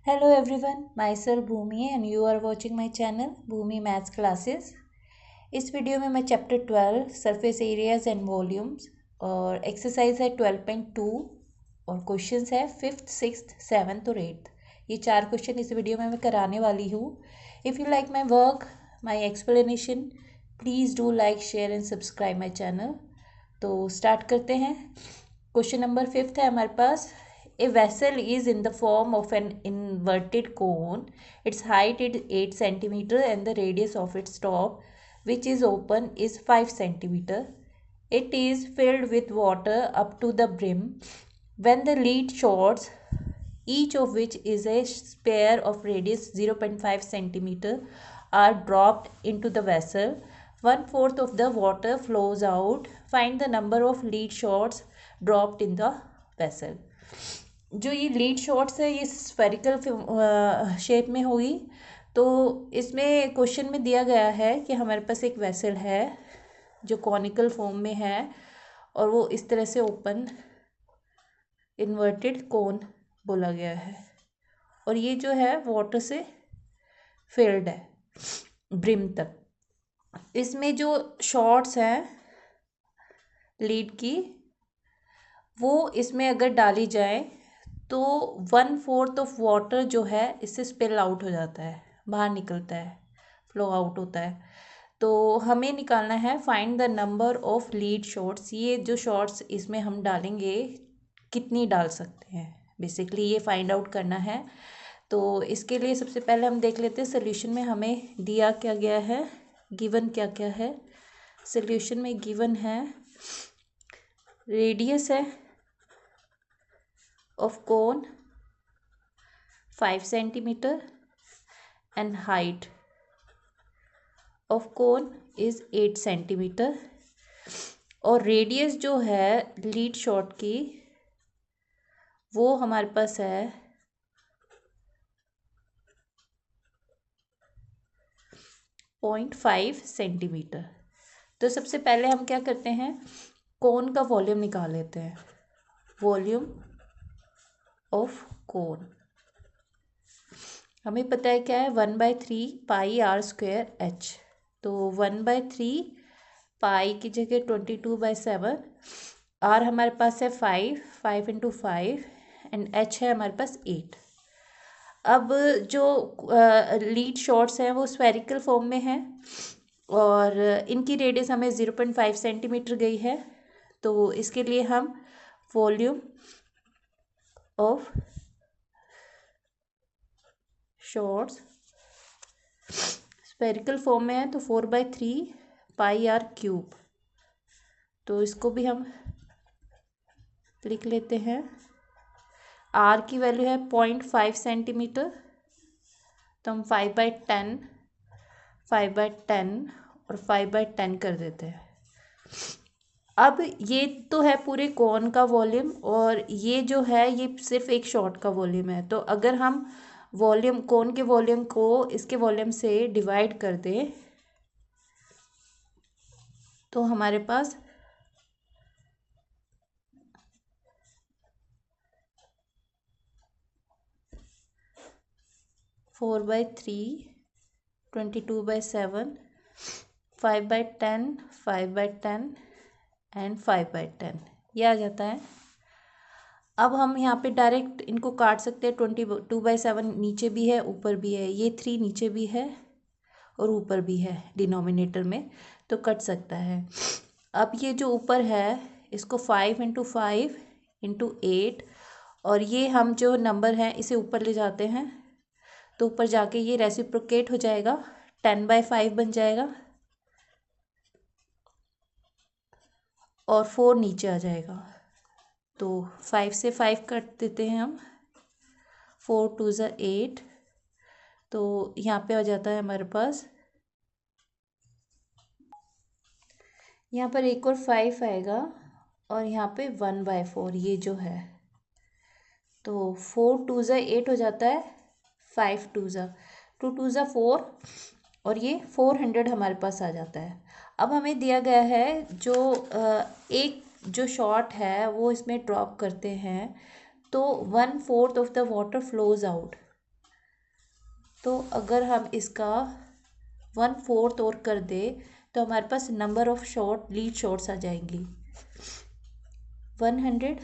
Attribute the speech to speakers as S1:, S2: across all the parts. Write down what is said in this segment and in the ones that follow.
S1: Hello everyone, myself Bhumi and you are watching my channel Bhumi Maths Classes। इस video में मैं chapter 12 surface areas and volumes और exercise है 12.2 और questions है 5th 6th 7th और 8th। ये 4 क्वेश्चन इस वीडियो में मैं कराने वाली हूँ। If you like my work my explanation please do like share and subscribe my channel. तो स्टार्ट करते हैं। क्वेश्चन नंबर 5th है हमारे पास। A vessel is in the form of an inverted cone. Its height is 8 centimeter and the radius of its top, which is open, is 5 centimeter. It is filled with water up to the brim. When the lid shorts, each of which is a sphere of radius 0.5 centimeter, are dropped into the vessel. 1/4 of the water flows out. Find the number of lead shots dropped in the vessel। जो ये lead shots है ये spherical shape में होगी। तो इसमें question में दिया गया है कि हमारे पास एक वेसल है जो कॉनिकल फॉर्म में है और वो इस तरह से ओपन इन्वर्टेड कोन बोला गया है और ये जो है वाटर से फिल्ड है ब्रिम तक। इसमें जो शॉट्स हैं लीड की वो इसमें अगर डाली जाए तो 1/4 ऑफ वाटर जो है इससे स्पिल आउट हो जाता है, बाहर निकलता है, फ्लो आउट होता है। तो हमें निकालना है find the number of lead shots. ये जो शॉट्स इसमें हम डालेंगे कितनी डाल सकते हैं, बेसिकली ये फाइंड आउट करना है। तो इसके लिए सबसे पहले हम देख लेते हैं सोल्यूशन में हमें दिया क्या गया है, गिवन क्या क्या है। सोल्यूशन में गिवन है रेडियस है of cone 5 centimeter and height of cone is 8 centimeter और रेडियस जो है लीड शॉट की वो हमारे पास है 0.5 सेंटीमीटर। तो सबसे पहले हम क्या करते हैं, कोन का वॉल्यूम निकाल लेते हैं। वॉल्यूम ऑफ कोन हमें पता है क्या है, 1/3 पाई आर स्क्वायर एच। तो 1/3 पाई की जगह 22/7। आर हमारे पास है 5 इंटू 5 एंड एच है हमारे पास 8। अब जो लीड शॉट्स हैं वो स्फेरिकल फॉर्म में हैं और इनकी रेडियस हमें 0.5 सेंटीमीटर गई है। तो इसके लिए हम volume of shorts spherical form में है तो 4/3 पाई आर क्यूब। तो इसको भी हम लिख लेते हैं। आर की वैल्यू है 0.5 सेंटीमीटर तो हम 5/10 और 5/10 कर देते हैं। अब ये तो है पूरे कोन का वॉल्यूम और ये जो है ये सिर्फ एक शॉट का वॉल्यूम है। तो अगर हम वॉल्यूम कोन के वॉल्यूम को इसके वॉल्यूम से डिवाइड कर दें तो हमारे पास फोर बाई थ्री 22/7 5/10 5/10 एंड 5/10 ये आ जाता है। अब हम यहाँ पे डायरेक्ट इनको काट सकते हैं। 22/7 नीचे भी है ऊपर भी है, ये 3 नीचे भी है और ऊपर भी है डिनोमिनेटर में, तो कट सकता है। अब ये जो ऊपर है इसको 5 इंटू 5 इंटू 8 और ये हम जो नंबर है इसे ऊपर ले जाते हैं तो ऊपर जाके ये रेसिप्रोकेट हो जाएगा, 10/5 बन जाएगा और 4 नीचे आ जाएगा। तो 5 से 5 कट देते हैं हम, 4 2 ज़ा 8। तो यहाँ पे आ जाता है हमारे पास, यहाँ पर एक और 5 आएगा और यहाँ पे 1/4 ये जो है। तो 4 2 ज़ा 8 हो जाता है, 5 2 ज़ा 2 2 ज़ा 4 और ये 400 हमारे पास आ जाता है। अब हमें दिया गया है जो एक जो शॉट है वो इसमें ड्रॉप करते हैं तो 1/4 of the water flows out. तो अगर हम इसका 1/4 और कर दे तो हमारे पास number of shot lead shots आ जाएंगी 100,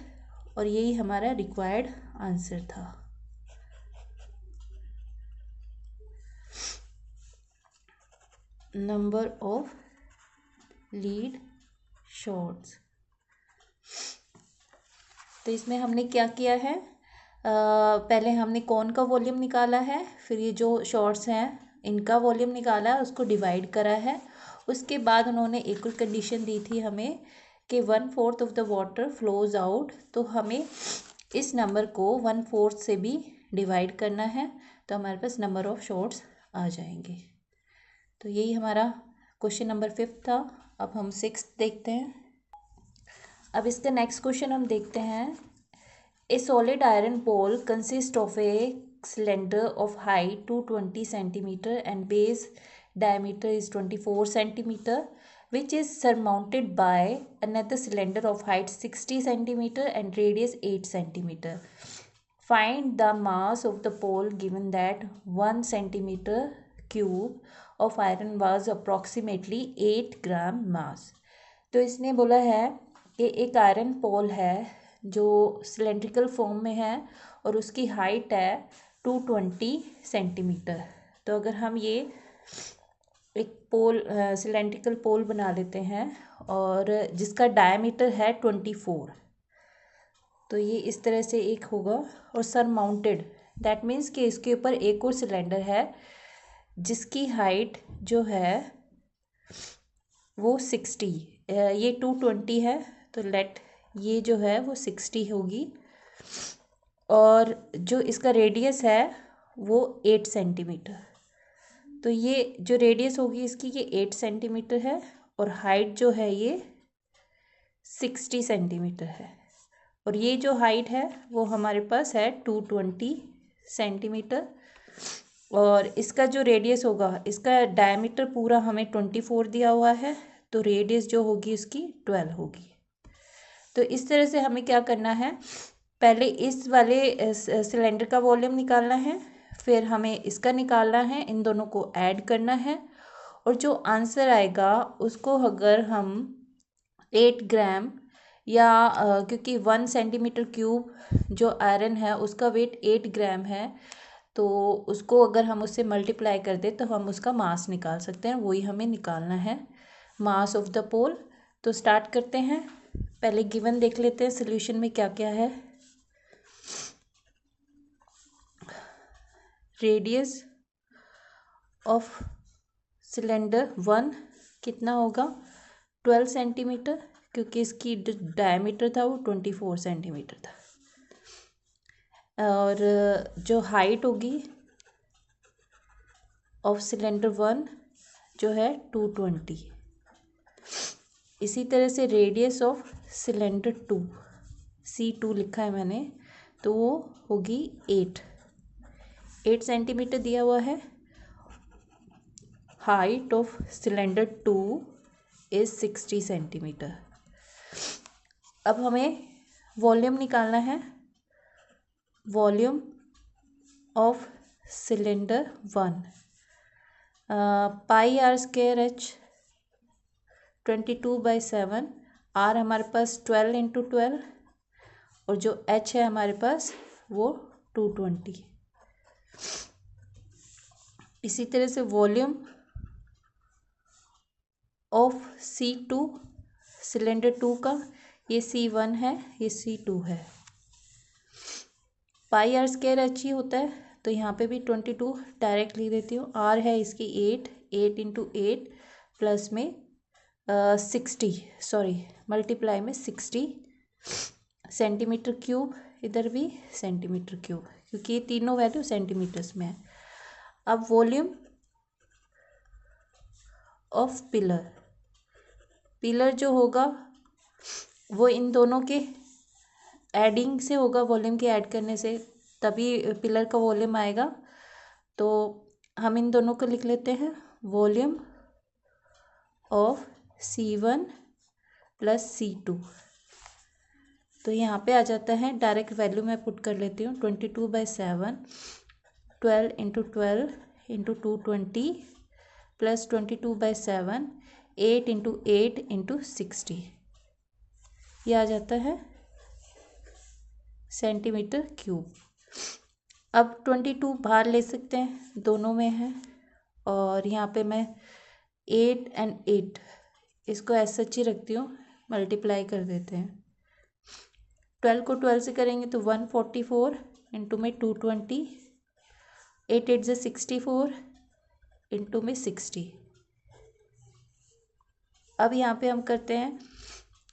S1: और यही हमारा रिक्वायर्ड आंसर था। Number of lead shots. तो इसमें हमने क्या किया है, पहले हमने कौन का वॉल्यूम निकाला है, फिर ये जो शॉट्स हैं इनका वॉल्यूम निकाला है, उसको डिवाइड करा है। उसके बाद उन्होंने एक और कंडीशन दी थी हमें कि 1/4 of the water flows out, तो हमें इस नंबर को 1/4 से भी डिवाइड करना है, तो हमारे पास नंबर ऑफ शॉट्स आ जाएंगे। तो यही हमारा क्वेश्चन नंबर 5 था। अब हम 6 देखते हैं। अब इसका नेक्स्ट क्वेश्चन हम देखते हैं। A solid iron pole consist of a cylinder of height 220 centimetre and base diameter is 24 centimeter, which is surmounted by another cylinder of height 60 centimeter and radius 8 centimeter. Find the mass of the pole given that 1 centimeter cube of iron was approximately 8 gram mass. तो इसने बोला है कि एक iron पोल है जो cylindrical form में है और उसकी हाइट है 220 सेंटीमीटर। तो अगर हम ये एक पोल सिलेंड्रिकल पोल बना लेते हैं और जिसका डायमीटर है 24, तो ये इस तरह से एक होगा और सरमाउंटेड, दैट मीन्स कि इसके ऊपर एक और सिलेंडर है जिसकी हाइट जो है वो 60, ये 220 है तो लेट ये जो है वो 60 होगी, और जो इसका रेडियस है वो 8 सेंटीमीटर। तो ये जो रेडियस होगी इसकी ये 8 सेंटीमीटर है और हाइट जो है ये 60 सेंटीमीटर है, और ये जो हाइट है वो हमारे पास है 220 सेंटीमीटर, और इसका जो रेडियस होगा, इसका डायमीटर पूरा हमें 24 दिया हुआ है, तो रेडियस जो होगी उसकी 12 होगी। तो इस तरह से हमें क्या करना है, पहले इस वाले सिलेंडर का वॉल्यूम निकालना है, फिर हमें इसका निकालना है, इन दोनों को ऐड करना है, और जो आंसर आएगा उसको अगर हम 8 ग्राम या क्योंकि 1 सेंटीमीटर क्यूब जो आयरन है उसका वेट 8 ग्राम है, तो उसको अगर हम उससे मल्टीप्लाई कर दें तो हम उसका मास निकाल सकते हैं, वही हमें निकालना है, मास ऑफ द पोल। तो स्टार्ट करते हैं। पहले गिवन देख लेते हैं सॉल्यूशन में क्या क्या है। रेडियस ऑफ सिलेंडर 1 कितना होगा, 12 सेंटीमीटर, क्योंकि इसकी डायमीटर था वो 24 सेंटीमीटर था, और जो हाइट होगी ऑफ सिलेंडर 1 जो है 220। इसी तरह से रेडियस ऑफ सिलेंडर 2 C2 लिखा है मैंने, तो वो होगी 8 सेंटीमीटर दिया हुआ है। Height of cylinder 2 is 60 centimetre. अब हमें वॉल्यूम निकालना है, volume of cylinder 1 pi r square h 22/7, r हमारे पास 12 इंटू 12, और जो एच है हमारे पास वो 220। इसी तरह से वॉल्यूम ऑफ C2 सिलेंडर 2 का, ये C1 है ये C2 है, पाई आर स्क्वायर एच ही होता है, तो यहाँ पे भी 22 डायरेक्ट लिख देती हूँ। आर है इसकी 8 इंटू 8 प्लस में 60, सॉरी मल्टीप्लाई में 60 सेंटीमीटर क्यूब, इधर भी सेंटीमीटर क्यूब, क्योंकि ये तीनों वैल्यू सेंटीमीटर्स में है। अब वॉल्यूम ऑफ पिलर जो होगा वो इन दोनों के एडिंग से होगा, वॉल्यूम के ऐड करने से तभी पिलर का वॉल्यूम आएगा। तो हम इन दोनों को लिख लेते हैं, volume of C1 plus C2। तो यहाँ पे आ जाता है, डायरेक्ट वैल्यू मैं पुट कर लेती हूँ, 22/7, 12 into 12 into 220 plus 22/7, 8 into 8 into 60, ये आ जाता है सेंटीमीटर क्यूब। अब 22 बाहर ले सकते हैं, दोनों में है, और यहाँ पे मैं 8 and 8 इसको ऐसा ही रखती हूँ, मल्टीप्लाई कर देते हैं। 12 को 12 से करेंगे तो 144 इंटू में 220, 8 8 से 64 इंटू में 60। अब यहाँ पे हम करते हैं,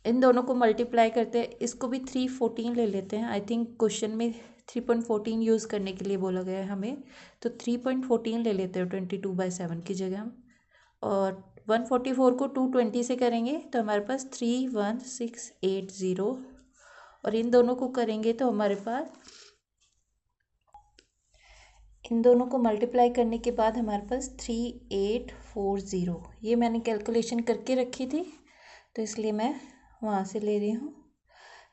S1: इन दोनों को मल्टीप्लाई करते हैं, इसको भी 314 ले लेते हैं। आई थिंक क्वेश्चन में 3.14 यूज़ करने के लिए बोला गया है हमें, तो 3.14 ले लेते हैं 22/7 की जगह हम। और 144 को 220 से करेंगे तो हमारे पास 31680, और इन दोनों को करेंगे तो हमारे पास, इन दोनों को मल्टीप्लाई करने के बाद हमारे पास 3840। ये मैंने कैलकुलेशन करके रखी थी तो इसलिए मैं वहाँ से ले रही हूँ।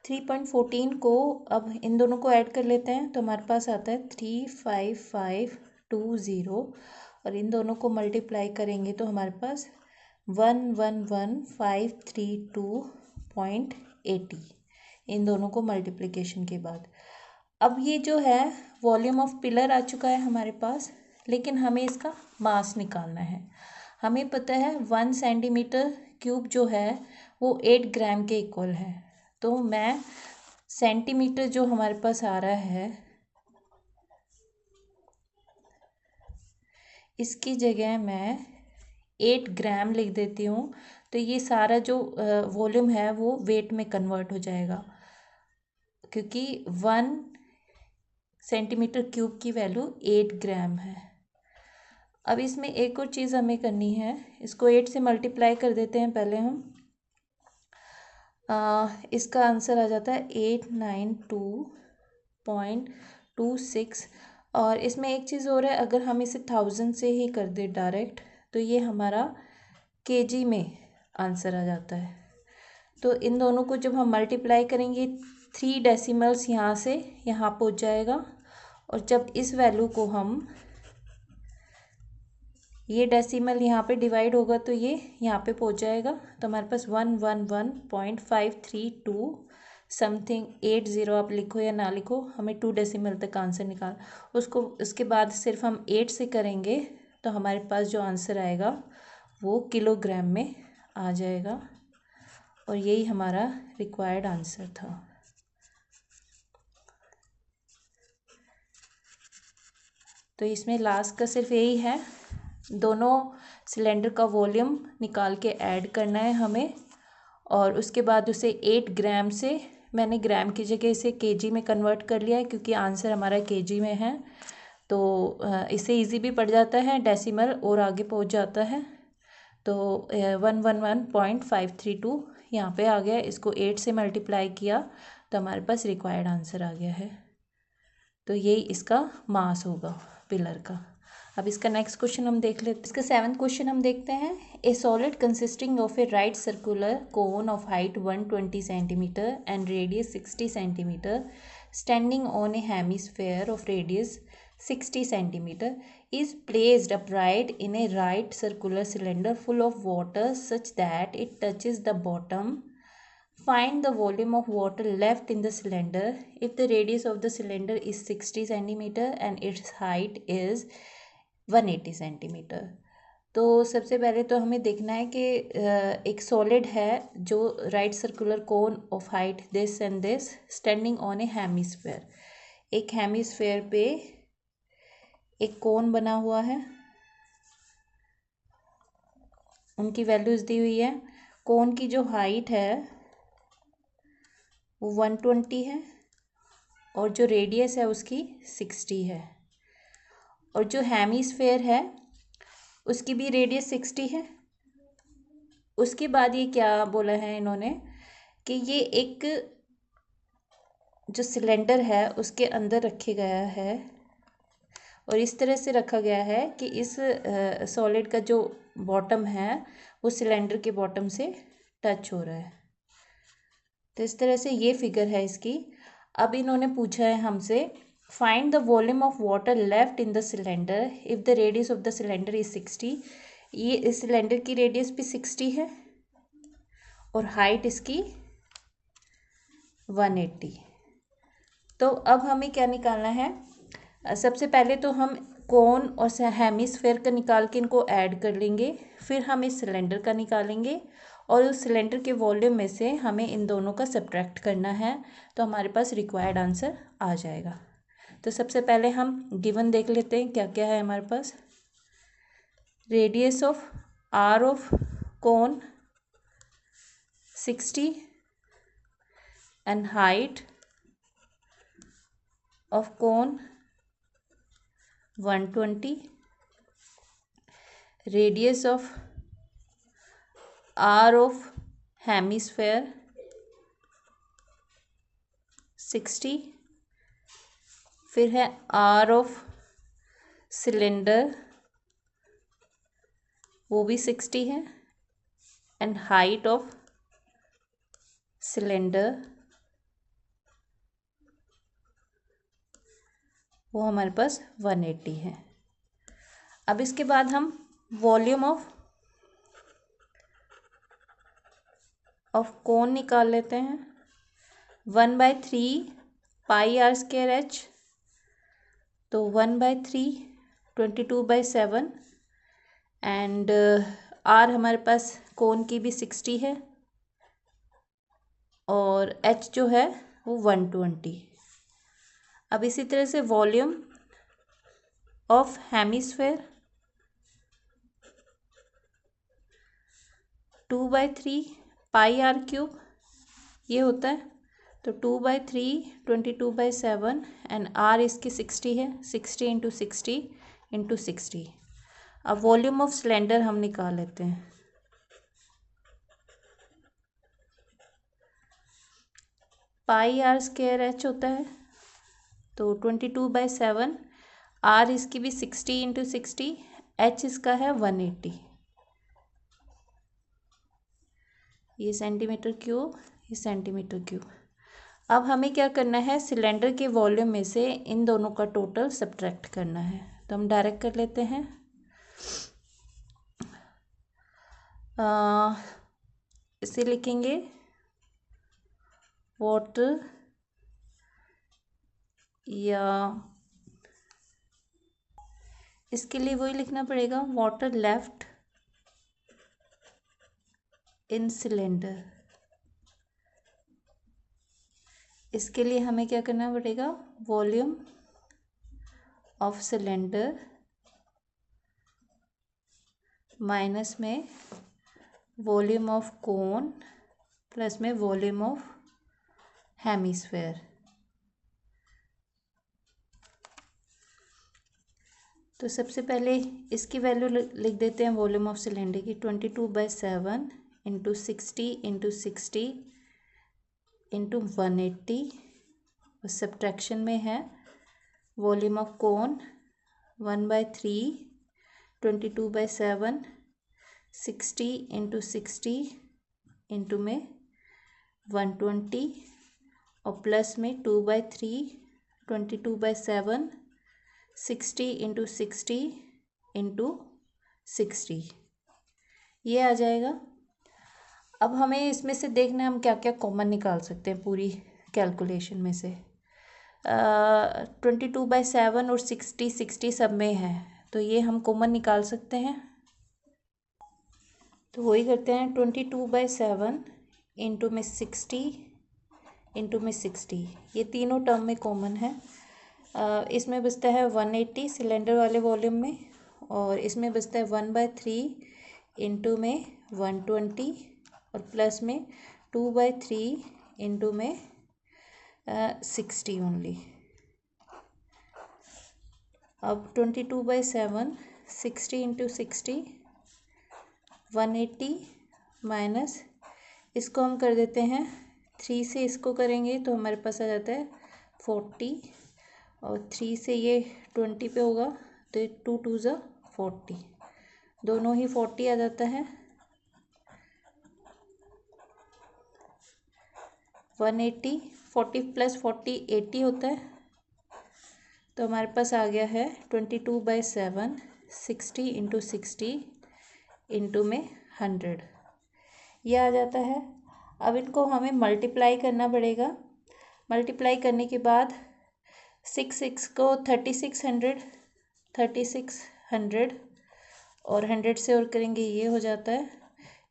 S1: 3.14 को अब इन दोनों को ऐड कर लेते हैं तो हमारे पास आता है 35520, और इन दोनों को मल्टीप्लाई करेंगे तो हमारे पास 111532.80, इन दोनों को मल्टीप्लिकेशन के बाद। अब ये जो है वॉल्यूम ऑफ पिलर आ चुका है हमारे पास, लेकिन हमें इसका मास निकालना है। हमें पता है 1 सेंटीमीटर क्यूब जो है वो 8 ग्राम के इक्वल है, तो मैं सेंटीमीटर जो हमारे पास आ रहा है इसकी जगह मैं 8 ग्राम लिख देती हूँ, तो ये सारा जो वॉल्यूम है वो वेट में कन्वर्ट हो जाएगा, क्योंकि 1 सेंटीमीटर क्यूब की वैल्यू 8 ग्राम है। अब इसमें एक और चीज़ हमें करनी है, इसको 8 से मल्टीप्लाई कर देते हैं पहले हम। इसका आंसर आ जाता है 892.26। और इसमें एक चीज़ और है, अगर हम इसे 1000 से ही कर दें डायरेक्ट तो ये हमारा केजी में आंसर आ जाता है। तो इन दोनों को जब हम मल्टीप्लाई करेंगे 3 डेसिमल्स यहाँ से यहाँ पहुँच जाएगा, और जब इस वैल्यू को हम, ये डेसिमल यहाँ पे डिवाइड होगा तो ये यहाँ पे पहुँच जाएगा, तो हमारे पास 111.532 समथिंग 80, आप लिखो या ना लिखो, हमें 2 डेसिमल तक आंसर निकाल, उसको उसके बाद सिर्फ हम 8 से करेंगे तो हमारे पास जो आंसर आएगा वो किलोग्राम में आ जाएगा, और यही हमारा रिक्वायर्ड आंसर था। तो इसमें लास्ट का सिर्फ यही है, दोनों सिलेंडर का वॉल्यूम निकाल के ऐड करना है हमें, और उसके बाद उसे 8 ग्राम से, मैंने ग्राम की जगह इसे केजी में कन्वर्ट कर लिया है क्योंकि आंसर हमारा केजी में है, तो इससे इजी भी पड़ जाता है, डेसिमल और आगे पहुंच जाता है। तो 111.532 यहाँ पे आ गया, इसको 8 से मल्टीप्लाई किया तो हमारे पास रिक्वायर्ड आंसर आ गया है। तो यही इसका मास होगा पिलर का। अब इसका नेक्स्ट क्वेश्चन हम देख लेते हैं। इसका 7th क्वेश्चन हम देखते हैं। A solid consisting of A right circular cone of height 120 centimetre and radius 60 centimetre standing on A hemisphere of radius 60 centimetre is placed upright in a right circular cylinder full of water such that it touches the bottom. Find the volume of water left in the cylinder if the radius of the cylinder is 60 centimeter and its height is 180 centimetre. तो सबसे पहले तो हमें देखना है कि एक solid है जो right circular cone of height this and this standing on A hemisphere, एक हेमिस्फेयर पे एक कोन बना हुआ है, उनकी वैल्यूज़ दी हुई है। कोन की जो हाइट है वो 120 है और जो रेडियस है उसकी 60 है, और जो हेमिस्फेयर है उसकी भी रेडियस 60 है। उसके बाद ये क्या बोला है इन्होंने कि ये एक जो सिलेंडर है उसके अंदर रखे गया है, और इस तरह से रखा गया है कि इस सॉलिड का जो बॉटम है वो सिलेंडर के बॉटम से टच हो रहा है। तो इस तरह से ये फिगर है इसकी। अब इन्होंने पूछा है हमसे find the volume of water left in the cylinder if the radius of the cylinder is 60। ये इस सिलेंडर की रेडियस भी 60 है और हाइट इसकी 180। तो अब हमें क्या निकालना है? सबसे पहले तो हम कोन और हेमिस्फेयर का निकाल के इनको ऐड कर लेंगे, फिर हम इस सिलेंडर का निकालेंगे और उस सिलेंडर के वॉल्यूम में से हमें इन दोनों का सब्ट्रैक्ट करना है, तो हमारे पास रिक्वायर्ड आंसर आ जाएगा। तो सबसे पहले हम गिवन देख लेते हैं क्या क्या है हमारे पास। Radius of R of cone 60 and height of cone 120, radius of R of hemisphere 60, फिर है R of सिलेंडर वो भी 60 है, एंड हाइट ऑफ सिलेंडर वो हमारे पास 180 है। अब इसके बाद हम वॉल्यूम ऑफ कोन निकाल लेते हैं। 1/3 पाई आर स्क्वायर एच, तो 1/3 22/7 एंड आर हमारे पास कोन की भी 60 है और एच जो है वो 120। अब इसी तरह से volume of hemisphere 2/3 pi r cube ये होता है, तो 2/3 22/7 एंड आर इसकी 60 है, 60 इंटू 60 इंटू 60। अब वॉल्यूम ऑफ सिलेंडर हम निकाल लेते हैं। पाई आर स्क्वायर एच होता है, तो 22/7, आर इसकी भी 60 इंटू 60, एच इसका है 180, ये सेंटीमीटर क्यूब, ये सेंटीमीटर क्यूब। अब हमें क्या करना है? सिलेंडर के वॉल्यूम में से इन दोनों का टोटल सब्ट्रैक्ट करना है, तो हम डायरेक्ट कर लेते हैं। इसे लिखेंगे वाटर, या इसके लिए वही लिखना पड़ेगा, वाटर लेफ्ट इन सिलेंडर। इसके लिए हमें क्या करना पड़ेगा? वॉल्यूम ऑफ सिलेंडर माइनस में वॉल्यूम ऑफ कोन प्लस में वॉल्यूम ऑफ हेमिस्फेयर। तो सबसे पहले इसकी वैल्यू लिख देते हैं वॉल्यूम ऑफ सिलेंडर की, 22/7 इंटू 60 इंटू 60 इंटू 180, और सब्ट्रैक्शन में है volume of cone 1/3 22/7 60 into 60 into में 120, और प्लस में 2/3 22/7 60 इंटू 60 इंटू 60, ये आ जाएगा। अब हमें इसमें से देखना है हम क्या क्या कॉमन निकाल सकते हैं पूरी कैलकुलेशन में से। 22/7 और 60 सब में है, तो ये हम कॉमन निकाल सकते हैं। तो वही करते हैं, 22/7 इंटू में 60 इंटू में 60, ये तीनों टर्म में कॉमन है। इसमें बचता है 180 सिलेंडर वाले वॉल्यूम में, और इसमें बचता है 1/3 इंटू में 120, और प्लस में 2/3 इंटू में 60 ओनली। अब 22/7 60 इंटू 60 180 माइनस, इसको हम कर देते हैं 3 से, इसको करेंगे तो हमारे पास आ जाता है 40, और 3 से ये 20 पे होगा, तो 2 2 ज़ा 40, दोनों ही 40 आ जाता है। 180 40 प्लस 40 80 होता है, तो हमारे पास आ गया है 22/7, 60 इंटू 60 इंटू में 100, ये आ जाता है। अब इनको हमें मल्टीप्लाई करना पड़ेगा। मल्टीप्लाई करने के बाद 6 को 3600 और 100 से और करेंगे, ये हो जाता है।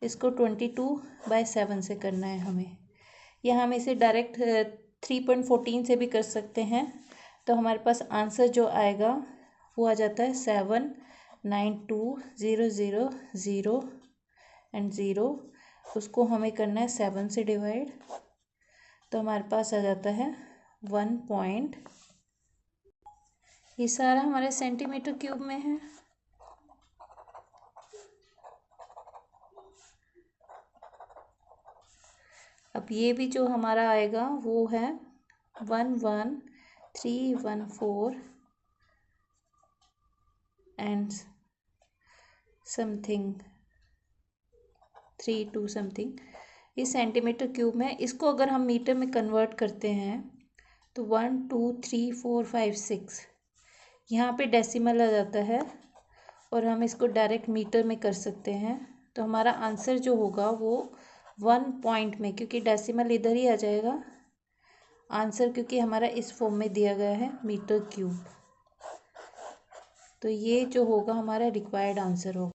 S1: इसको 22/7 से करना है हमें, या हम इसे डायरेक्ट 3.14 से भी कर सकते हैं। तो हमारे पास आंसर जो आएगा वो आ जाता है 792,000 एंड 0। उसको हमें करना है 7 से डिवाइड, तो हमारे पास आ जाता है 1 पॉइंट। ये सारा हमारे सेंटीमीटर क्यूब में है। अब ये भी जो हमारा आएगा वो है 11314 एंड समथिंग 32 समथिंग, ये सेंटीमीटर क्यूब में। इसको अगर हम मीटर में कन्वर्ट करते हैं तो 1 2 3 4 5 6 यहाँ पे डेसिमल आ जाता है, और हम इसको डायरेक्ट मीटर में कर सकते हैं। तो हमारा आंसर जो होगा वो 1 पॉइंट में, क्योंकि डेसिमल इधर ही आ जाएगा आंसर, क्योंकि हमारा इस फॉर्म में दिया गया है मीटर क्यूब। तो ये जो होगा हमारा रिक्वायर्ड आंसर होगा।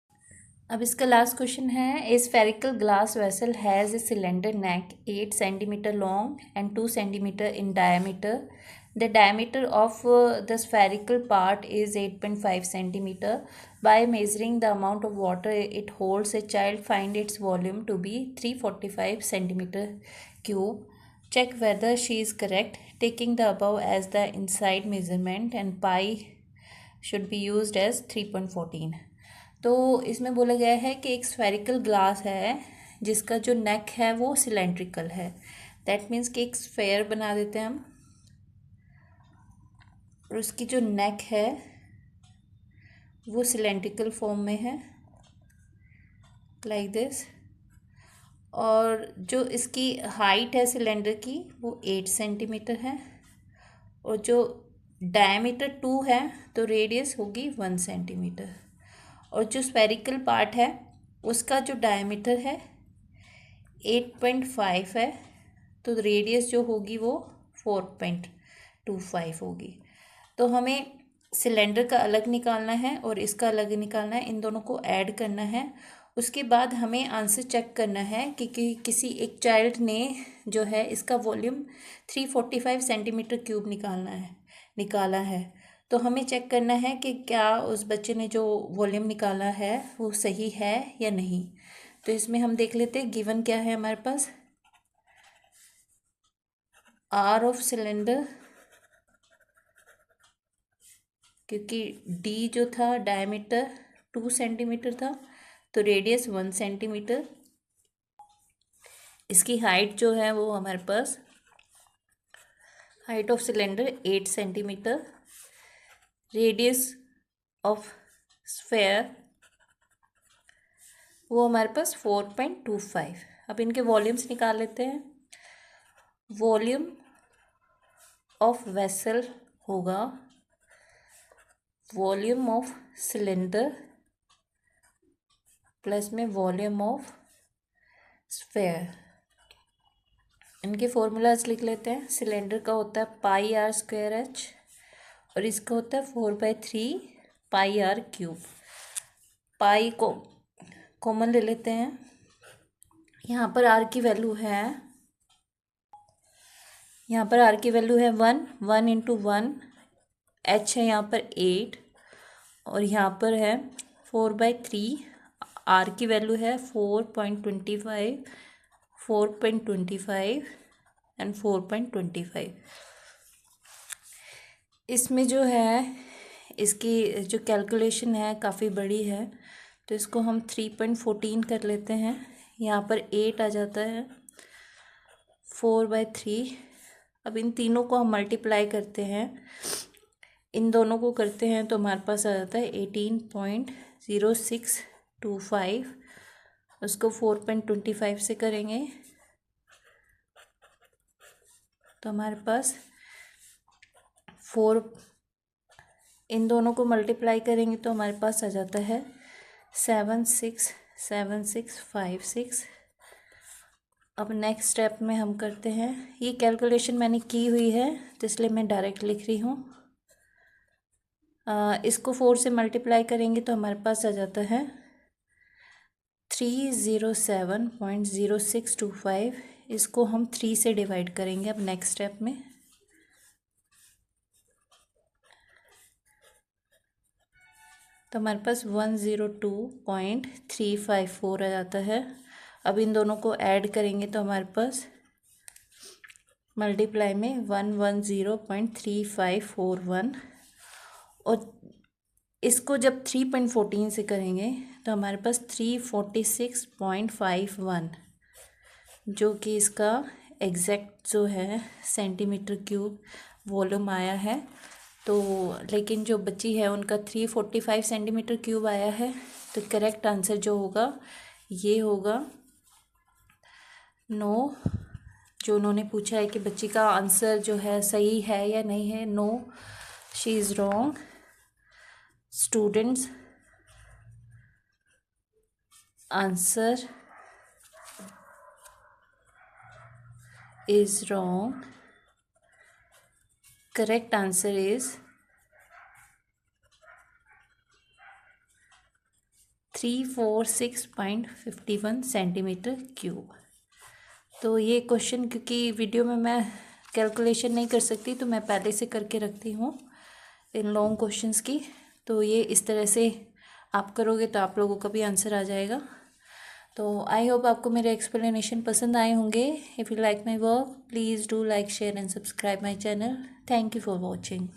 S1: अब इसका लास्ट क्वेश्चन है, ए spherical glass vessel has a cylinder neck 8 centimetre long and 2 centimetre in diameter. The diameter of the spherical part is 8.5 centimeter. By measuring the amount of water it holds, a child find its volume to be 345 centimeter cube. Check whether she is correct. Taking the above as the inside measurement and pi should be used as 3.14. तो इसमें बोला गया है कि एक spherical glass है जिसका जो नेक है वो सिलेंड्रिकल है। दैट मीन्स कि एक स्फेयर बना देते हैं हम, और उसकी जो नेक है वो सिलेंड्रिकल फॉर्म में है, लाइक दिस। और जो इसकी हाइट है सिलेंडर की वो 8 सेंटीमीटर है, और जो डायमीटर 2 है तो रेडियस होगी 1 सेंटीमीटर। और जो स्फेरिकल पार्ट है उसका जो डायमीटर है 8.5 है, तो रेडियस जो होगी वो 4.25 होगी। तो हमें सिलेंडर का अलग निकालना है और इसका अलग निकालना है, इन दोनों को ऐड करना है। उसके बाद हमें आंसर चेक करना है कि किसी एक चाइल्ड ने जो है इसका वॉल्यूम 345 सेंटीमीटर क्यूब निकाला है। तो हमें चेक करना है कि क्या उस बच्चे ने जो वॉल्यूम निकाला है वो सही है या नहीं। तो इसमें हम देख लेते हैं गिवन क्या है हमारे पास। आर ऑफ सिलेंडर, क्योंकि डी जो था डायमीटर 2 सेंटीमीटर था तो रेडियस 1 सेंटीमीटर। इसकी हाइट जो है वो हमारे पास height of cylinder 8 centimetre, radius of sphere वो हमारे पास 4.25। अब इनके वॉल्यूम्स निकाल लेते हैं। वॉल्यूम ऑफ वेसल होगा वॉल्यूम ऑफ सिलेंडर प्लस में वॉल्यूम ऑफ स्फेयर। इनके फॉर्मूलाज लिख लेते हैं। सिलेंडर का होता है πr²h और इसका होता है 4/3 πr³। पाई को कॉमन ले लेते हैं। यहाँ पर r की वैल्यू है 1 इंटू 1, h है यहाँ पर 8 और यहाँ पर है 4/3। r की वैल्यू है 4.25 एंड 4.25। इसमें जो है इसकी जो कैलकुलेशन है काफ़ी बड़ी है, तो इसको हम 3.14 कर लेते हैं। यहाँ पर 8 आ जाता है 4/3। अब इन तीनों को हम मल्टीप्लाई करते हैं, इन दोनों को करते हैं तो हमारे पास आ जाता है 18.0625। उसको 4.25 से करेंगे तो हमारे पास इन दोनों को मल्टीप्लाई करेंगे तो हमारे पास आ जाता है 767656। अब नेक्स्ट स्टेप में हम करते हैं, ये कैलकुलेशन मैंने की हुई है तो इसलिए मैं डायरेक्ट लिख रही हूँ। इसको 4 से मल्टीप्लाई करेंगे तो हमारे पास आ जाता है 307.0625। इसको हम 3 से डिवाइड करेंगे अब नेक्स्ट स्टेप में। तो हमारे पास 102.354 आ जाता है। अब इन दोनों को ऐड करेंगे तो हमारे पास मल्टीप्लाई में 110.3541, और इसको जब 3.14 से करेंगे तो हमारे पास 346.51, जो कि इसका एग्जैक्ट जो है सेंटीमीटर क्यूब वॉल्यूम आया है। तो लेकिन जो बच्ची है उनका 345 सेंटीमीटर क्यूब आया है। तो करेक्ट आंसर जो होगा ये होगा 9। जो उन्होंने पूछा है कि बच्ची का आंसर जो है सही है या नहीं है, no, she is wrong. Students answer is wrong. Correct answer is 346.51 centimetre cube. तो ये क्वेश्चन क्योंकि वीडियो में मैं कैलकुलेशन नहीं कर सकती तो मैं पहले से करके रखती हूँ इन लॉन्ग क्वेश्चंस की। तो ये इस तरह से आप करोगे तो आप लोगों का भी आंसर आ जाएगा। तो आई होप आपको मेरे एक्सप्लेनेशन पसंद आए होंगे। If you like my work please do like share and subscribe my channel. Thank you for watching.